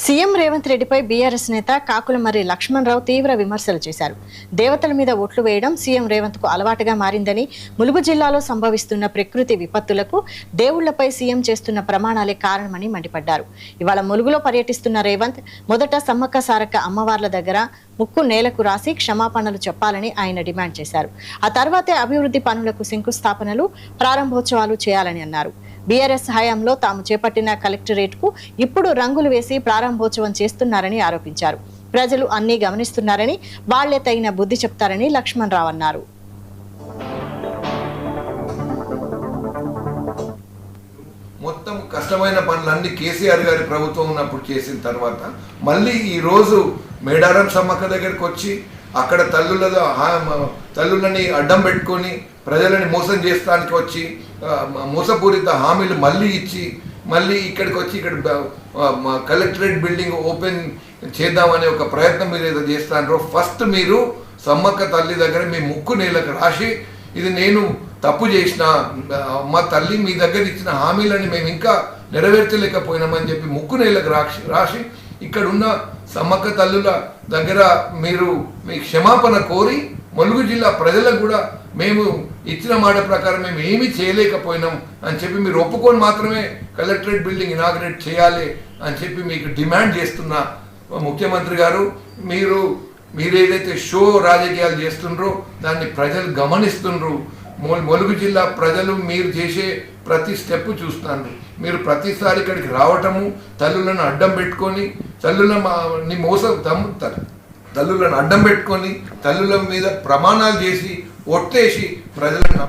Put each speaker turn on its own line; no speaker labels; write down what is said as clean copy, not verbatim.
CM Revanth రెడ్డిపై BRS నేత కాకులమర్రి లక్ష్మణరావు తీవ్ర విమర్శలు చేశారు. దేవతల మీద ఓట్లు వేయడం సీఎం రేవంత్ కు అలవాటుగా మారిందని, ములుగు జిల్లాలో సంభవిస్తున్న ప్రకృతి విపత్తులకు దేవుళ్లపై సీఎం చేస్తున్న ప్రమాణాలే కారణమని మండిపడ్డారు. ఇవాళ ములుగులో పర్యటిస్తున్న రేవంత్ మొదట సమ్మక్క సారక్క అమ్మవార్ల దగ్గర ముక్కు నేలకు రాసి క్షమాపణలు చెప్పాలని ఆయన డిమాండ్ చేశారు. ఆ తర్వాతే అభివృద్ధి పనులకు శంకుస్థాపనలు, ప్రారంభోత్సవాలు చేయాలని అన్నారు. బీఆర్ఎస్ హయాంలో తాము చేపట్టిన కలెక్టరేట్ కు ఇప్పుడు రంగులు వేసి ప్రారంభోత్సవం చేస్తున్నారని ఆరోపించారు. ప్రజలు అన్ని గమనిస్తున్నారని, వాళ్లే తగిన బుద్ధి చెప్తారని లక్ష్మణరావు అన్నారు.
మొత్తం కష్టమైన పనులన్నీ కేసీఆర్ గారి ప్రభుత్వం ఉన్నప్పుడు చేసిన తర్వాత మళ్ళీ ఈరోజు మేడారం సమ్మక్క దగ్గరికి వచ్చి అక్కడ తల్లులని అడ్డం పెట్టుకొని ప్రజలని మోసం చేస్తానికి వచ్చి మోసపూరిత హామీలు మళ్ళీ ఇచ్చి మళ్ళీ ఇక్కడికి వచ్చి ఇక్కడ కలెక్టరేట్ బిల్డింగ్ ఓపెన్ చేద్దామనే ఒక ప్రయత్నం మీరు ఏదో చేస్తారో, ఫస్ట్ మీరు సమ్మక్క తల్లి దగ్గర మీ ముక్కు నేలకు రాసి, ఇది నేను తప్పు చేసిన మా తల్లి, మీ దగ్గర ఇచ్చిన హామీలని మేము ఇంకా నెరవేర్చలేకపోయినామని చెప్పి ముక్కు నేలకు రాసి ఇక్కడ ఉన్న సమ్మక్క తల్లుల దగ్గర మీరు మీ క్షమాపణ కోరి ములుగు జిల్లా ప్రజలకు కూడా మేము ఇచ్చిన మాట ప్రకారం మేము ఏమీ చేయలేకపోయినాం అని చెప్పి మీరు ఒప్పుకొని మాత్రమే కలెక్టరేట్ బిల్డింగ్ ఇనాగ్రేట్ చేయాలి అని చెప్పి మీకు డిమాండ్ చేస్తున్న ముఖ్యమంత్రి గారు, మీరు ఏదైతే షో రాజకీయాలు చేస్తుండ్రో దాన్ని ప్రజలు గమనిస్తుండ్రు. ములుగు జిల్లా ప్రజలు మీరు చేసే ప్రతి స్టెప్ చూస్తున్నారు. మీరు ప్రతిసారి ఇక్కడికి రావటము, తల్లులను అడ్డం పెట్టుకొని తల్లులను అడ్డం పెట్టుకొని తల్లుల మీద ప్రమాణాలు చేసి ఒట్టేసి ప్రజలను